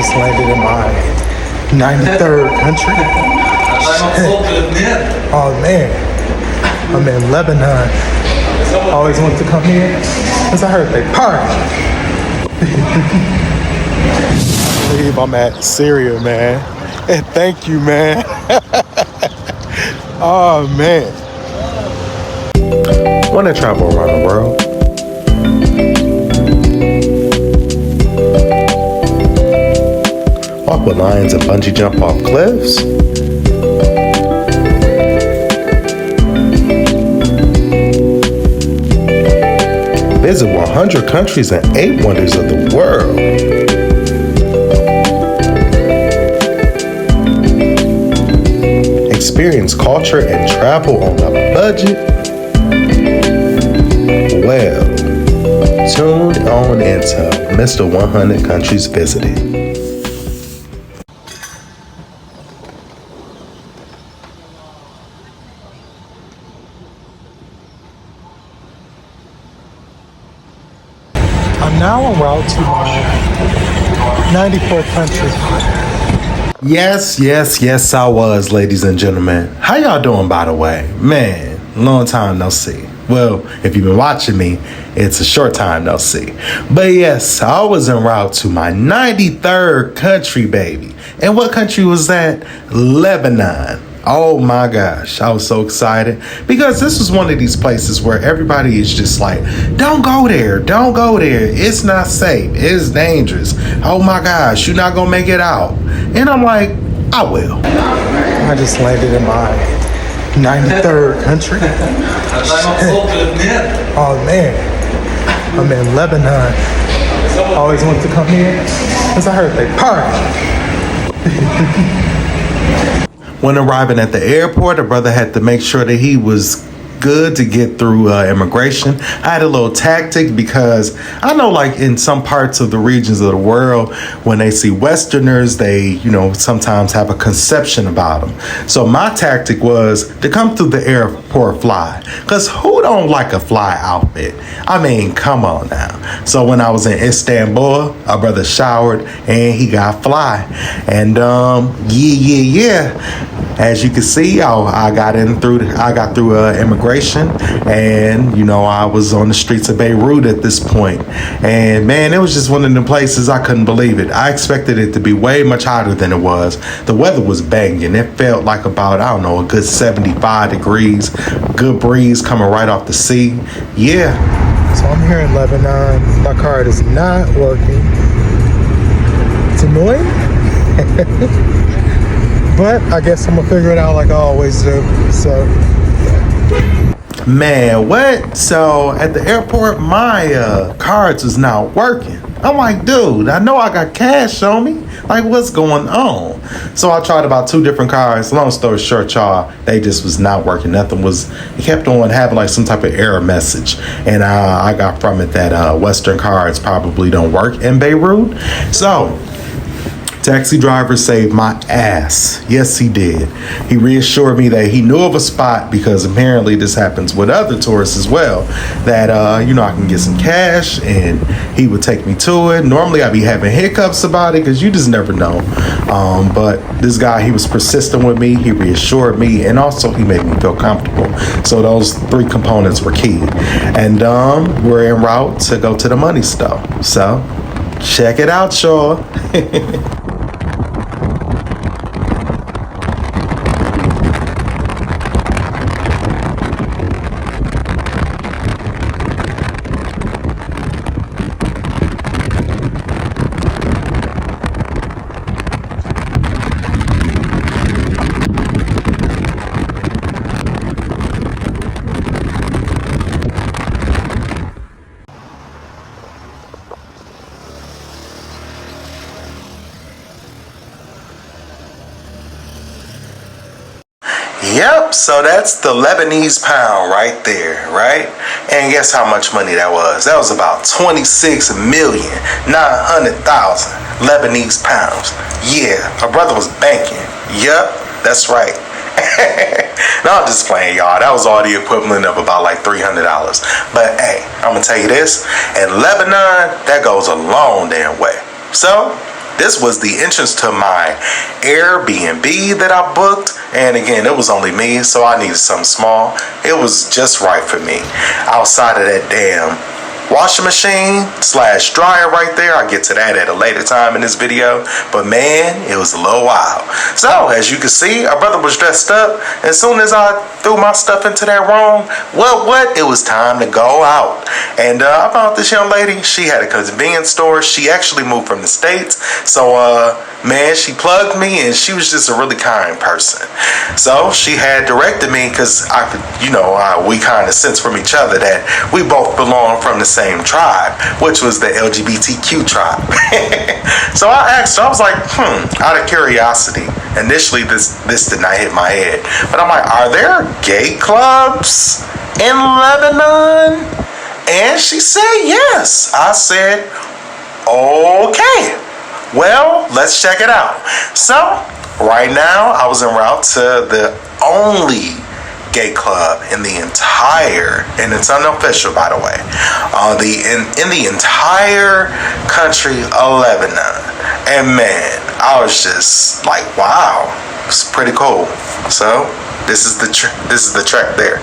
just landed in my 93rd country. Oh man, I'm in Lebanon. Always wanted to come here because I heard they party. I believe I'm at Syria, man. And thank you, man. Oh man. Want to travel around the world? Walk with lions and bungee jump off cliffs? Visit 100 countries and 8 wonders of the world. Experience culture and travel on a budget? Well, tune on into Mr. 100 Countries Visited. I'm now en route to my 94th country. Yes, I was, ladies and gentlemen. How y'all doing, by the way? Man, long time no see. Well, if you've been watching me, it's a short time no see. But yes, I was en route to my 93rd country, baby. And what country was that? Lebanon. Oh my gosh, I was so excited because this was one of these places where everybody is just like, don't go there, it's not safe, it's dangerous, oh my gosh, you're not gonna make it out. And I'm like, I will. I just landed in my 93rd country. Oh man, I'm in Lebanon. I always wanted to come here because I heard they party. When arriving at the airport, a brother had to make sure that he was good to get through immigration. I had a little tactic because I know, like, in some parts of the regions of the world, when they see Westerners, they, sometimes have a conception about them. So my tactic was to come through the airport fly, because who don't like a fly outfit? I mean, come on now. So when I was in Istanbul, a brother showered and he got fly. And yeah. As you can see, I got through immigration, and I was on the streets of Beirut at this point. And man, it was just one of the places I couldn't believe it. I expected it to be way much hotter than it was. The weather was banging. It felt like about, a good 75 degrees, good breeze coming right off the sea. Yeah. So I'm here in Lebanon. My card is not working. It's annoying. But I guess I'm gonna figure it out like I always do. So, man, what? So at the airport, my cards was not working. I'm like, dude, I know I got cash on me. Like, what's going on? So I tried about 2 different cards. Long story short, y'all, they just was not working. It kept on having like some type of error message. And I got from it that Western cards probably don't work in Beirut. So taxi driver saved my ass. Yes, he did. He reassured me that he knew of a spot, because apparently this happens with other tourists as well, that, I can get some cash, and he would take me to it. Normally I'd be having hiccups about it because you just never know. But this guy, he was persistent with me. He reassured me, and also he made me feel comfortable. So those 3 components were key. And we're en route to go to the money store. So check it out, y'all. Yep, so that's the Lebanese pound right there, right? And guess how much money that was? That was about 26,900,000 Lebanese pounds. Yeah, my brother was banking. Yep, that's right. No, I'm just playing, y'all. That was all the equivalent of about like $300. But hey, I'm gonna tell you this: in Lebanon, that goes a long damn way. So This was the entrance to my Airbnb that I booked. And again, it was only me, so I needed something small. It was just right for me. Outside of that damn washing machine / dryer right there. I'll get to that at a later time in this video. But man, it was a little wild. So, as you can see, our brother was dressed up. As soon as I threw my stuff into that room, what? It was time to go out. And I found this young lady. She had a convenience store. She actually moved from the States. So, man, she plugged me, and she was just a really kind person. So she had directed me, because I could, we kind of sense from each other that we both belong from the same tribe, which was the LGBTQ tribe. So I asked her, I was like, out of curiosity. Initially, this did not hit my head, but I'm like, are there gay clubs in Lebanon? And she said yes. I said, okay. Well, let's check it out. So, right now, I was en route to the only gay club in the entire, and it's unofficial, by the way, in the entire country of Lebanon. And man, I was just like, wow, it's pretty cool. So, this is the track there.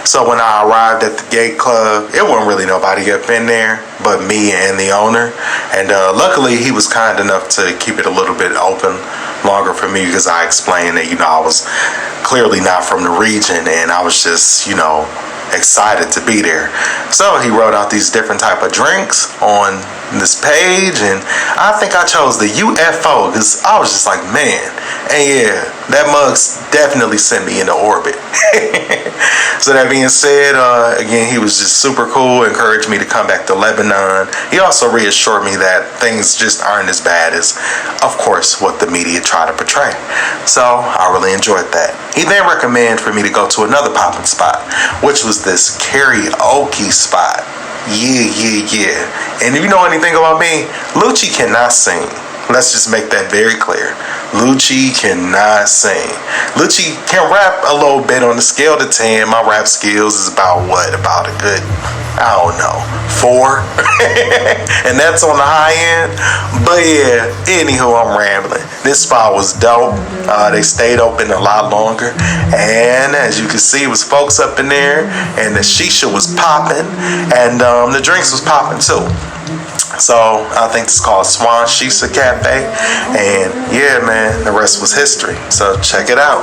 So when I arrived at the gay club, it wasn't really nobody up in there but me and the owner. And luckily, he was kind enough to keep it a little bit open longer for me, because I explained that, I was clearly not from the region, and I was just, excited to be there. So he wrote out these different type of drinks on this page, and I think I chose the UFO because I was just like, man, and yeah, that mug's definitely sent me into orbit. So that being said, again, he was just super cool, encouraged me to come back to Lebanon. He also reassured me that things just aren't as bad as, of course, what the media try to portray. So I really enjoyed that. He then recommended for me to go to another popping spot, which was this karaoke spot. Yeah. And if you know anything about me, Lucci cannot sing. Let's just make that very clear. Lucci cannot sing. Lucci can rap a little bit. On the scale to 10. My rap skills is about a good, I don't know, 4. And that's on the high end. But yeah, anywho, I'm rambling. This spot was dope. They stayed open a lot longer. And as you can see, it was folks up in there. And the shisha was popping. And the drinks was popping too. So I think it's called Swan Shisha Cafe. And yeah, man, the rest was history. So check it out.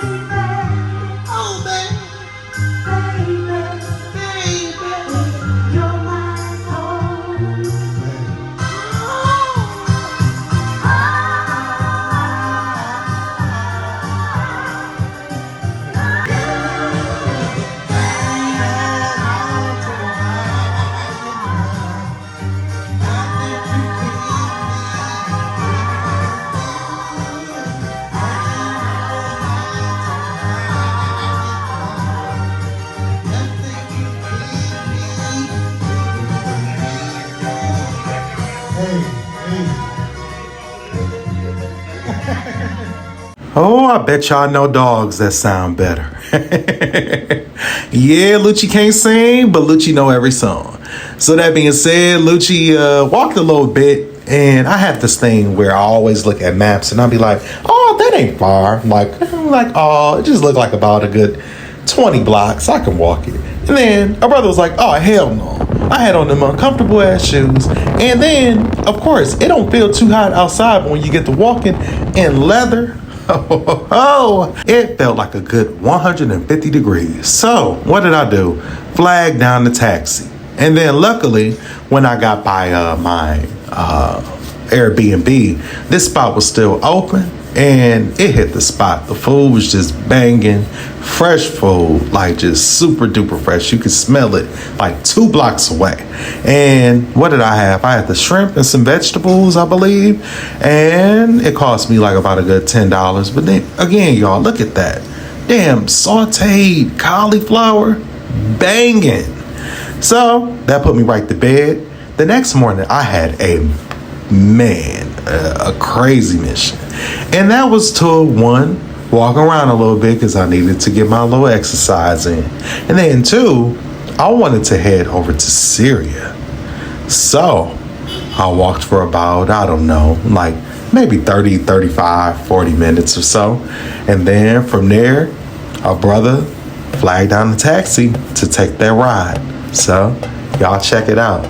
Oh, Oh, I bet y'all know dogs that sound better. Yeah, Lucci can't sing, but Lucci know every song. So that being said, Lucci walked a little bit, and I have this thing where I always look at maps, and I'll be like, oh, that ain't far. Oh, it just looked like about a good 20 blocks. I can walk it. And then a brother was like, oh, hell no. I had on them uncomfortable ass shoes. And then, of course, it don't feel too hot outside, but when you get to walking in leather, it felt like a good 150 degrees. So what did I do? Flag down the taxi. And then luckily, when I got by my Airbnb, this spot was still open. And it hit the spot. The food was just banging. Fresh food, like just super duper fresh. You could smell it like 2 blocks away. And what did I have? I had the shrimp and some vegetables, I believe. And it cost me like about a good $10. But then again, y'all, look at that. Damn, sauteed cauliflower, banging. So that put me right to bed. The next morning, I had a crazy mission. And that was to walk around a little bit because I needed to get my little exercise in. And then 2, I wanted to head over to Syria. So I walked for about, I don't know, like maybe 30, 35, 40 minutes or so. And then from there, a brother flagged down the taxi to take that ride. So y'all check it out.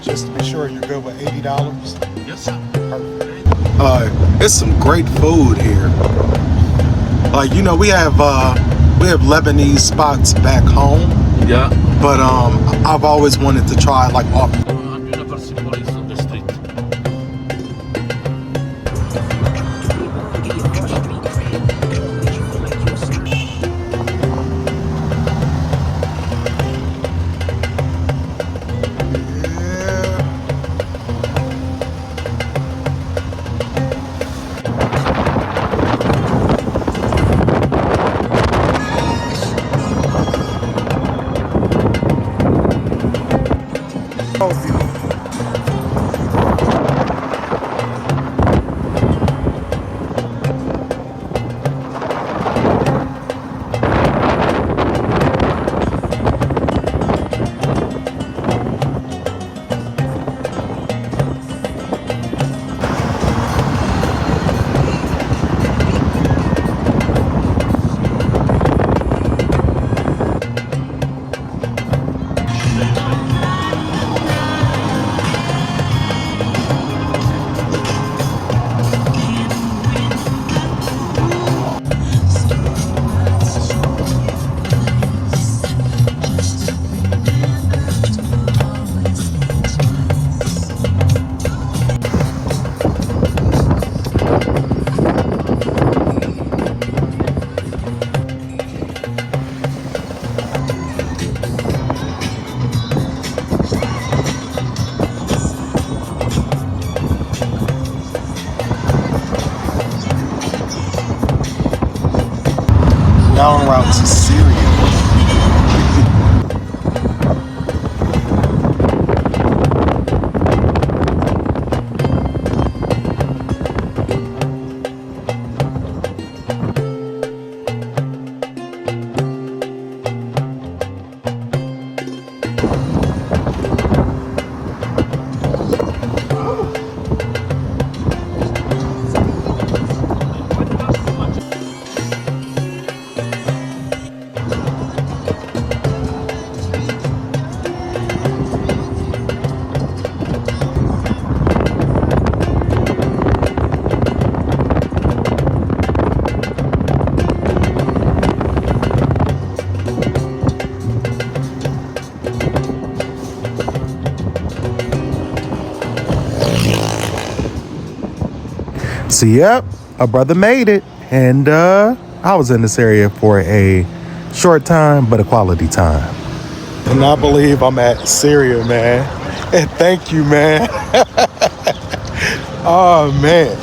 Just to be sure you're good with $80. Yes, sir. Perfect. It's some great food here. Like, you know, we have Lebanese spots back home. Yeah. But I've always wanted to try like off. You never see police on the street. Now en route to Syria. So yep, a brother made it, and I was in this area for a short time, but a quality time. And I believe I'm at Syria, man. And thank you, man. Oh man.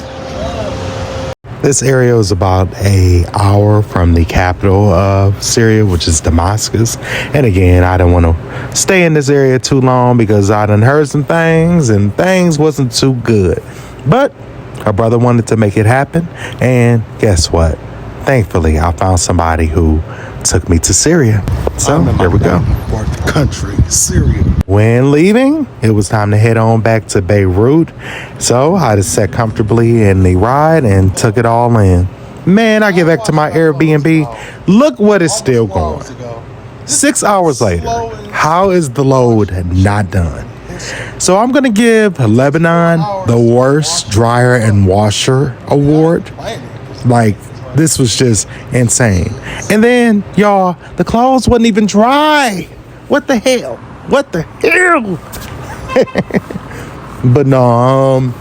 This area is about an hour from the capital of Syria, which is Damascus. And again, I don't want to stay in this area too long because I done heard some things and things wasn't too good. But her brother wanted to make it happen. And guess what? Thankfully, I found somebody who took me to Syria. So here we go. Country, Syria. When leaving, it was time to head on back to Beirut. So I just sat comfortably in the ride and took it all in. Man, I get back to my Airbnb. Look what is still going. 6 hours later, how is the load not done? So I'm going to give Lebanon the worst dryer and washer award. Like, this was just insane. And then, y'all, the clothes wasn't even dry. What the hell? What the hell? But no,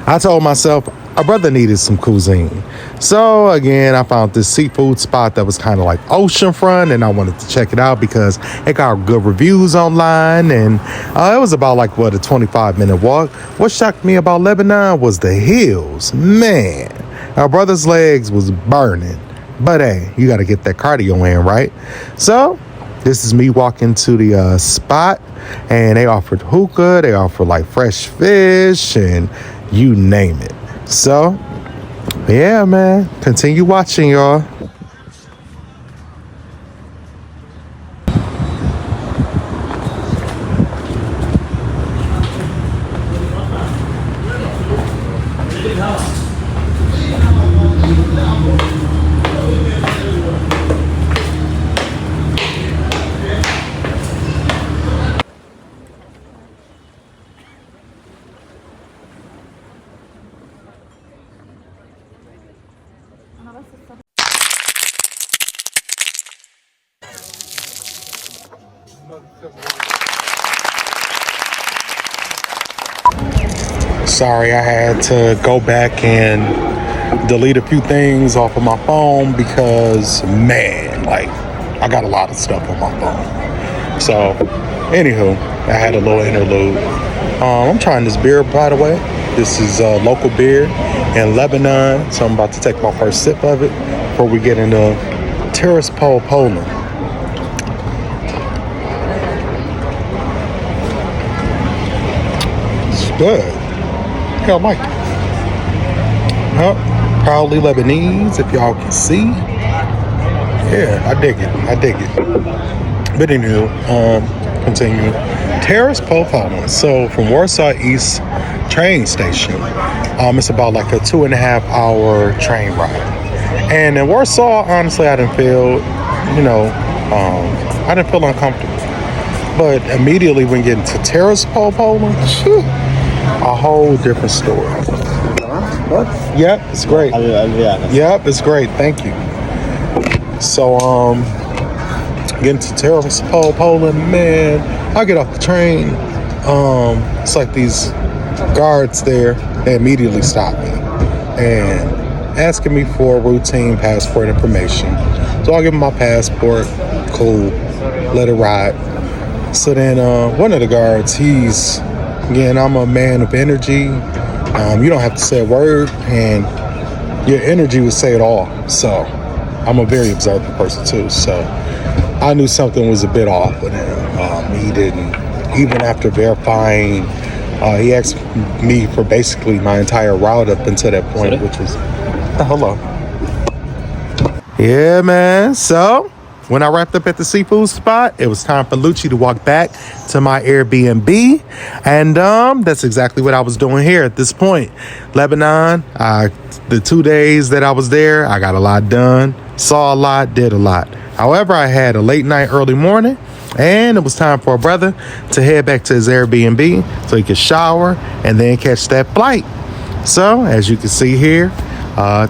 I told myself a brother needed some cuisine. So again, I found this seafood spot that was kind of like oceanfront, and I wanted to check it out because it got good reviews online, and it was about like a 25-minute walk. What shocked me about Lebanon was the hills. Man, our brother's legs was burning, but hey, you got to get that cardio in, right? So this is me walking to the spot, and they offered hookah, they offered like fresh fish, and you name it. So yeah, man, continue watching, y'all. Sorry, I had to go back and delete a few things off of my phone because, man, like, I got a lot of stuff on my phone. So, anywho, I had a little interlude. I'm trying this beer, by the way. This is local beer in Lebanon. So I'm about to take my first sip of it before we get into Tiraspol, Poland. good. Yeah, I like it. Well, proudly Lebanese, if y'all can see. Yeah, I dig it. But anywho, continue. Terrace Pole Poland. So from Warsaw East train station, it's about like a 2.5 hour train ride. And in Warsaw, honestly, I didn't feel uncomfortable. But immediately when getting to Terrace Pole Poland, a whole different story. What? Yep, it's great. Yep, it's great. Thank you. So, getting to Terrace Pole Poland, man, I get off the train. It's like these guards there. They immediately stop me and asking me for routine passport information. So I give them my passport. Cool. Let it ride. So then one of the guards, I'm a man of energy. You don't have to say a word, and your energy would say it all. So I'm a very observant person too. So I knew something was a bit off with him. He didn't, even after verifying, he asked me for basically my entire route up until that point, which was, hello. Yeah, man. So when I wrapped up at the seafood spot, it was time for Lucci to walk back to my Airbnb. And that's exactly what I was doing here at this point. Lebanon, the 2 days that I was there, I got a lot done, saw a lot, did a lot. However, I had a late night, early morning, and it was time for a brother to head back to his Airbnb so he could shower and then catch that flight. So, as you can see here,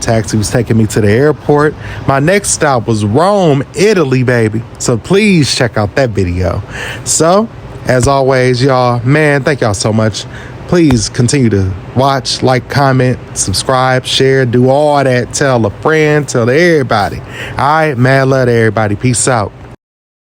taxi was taking me to the airport. My next stop was Rome, Italy, baby. So please check out that video. So, as always, y'all, man, thank y'all so much. Please continue to watch, like, comment, subscribe, share, do all that. Tell a friend, tell everybody. All right, mad love to everybody. Peace out.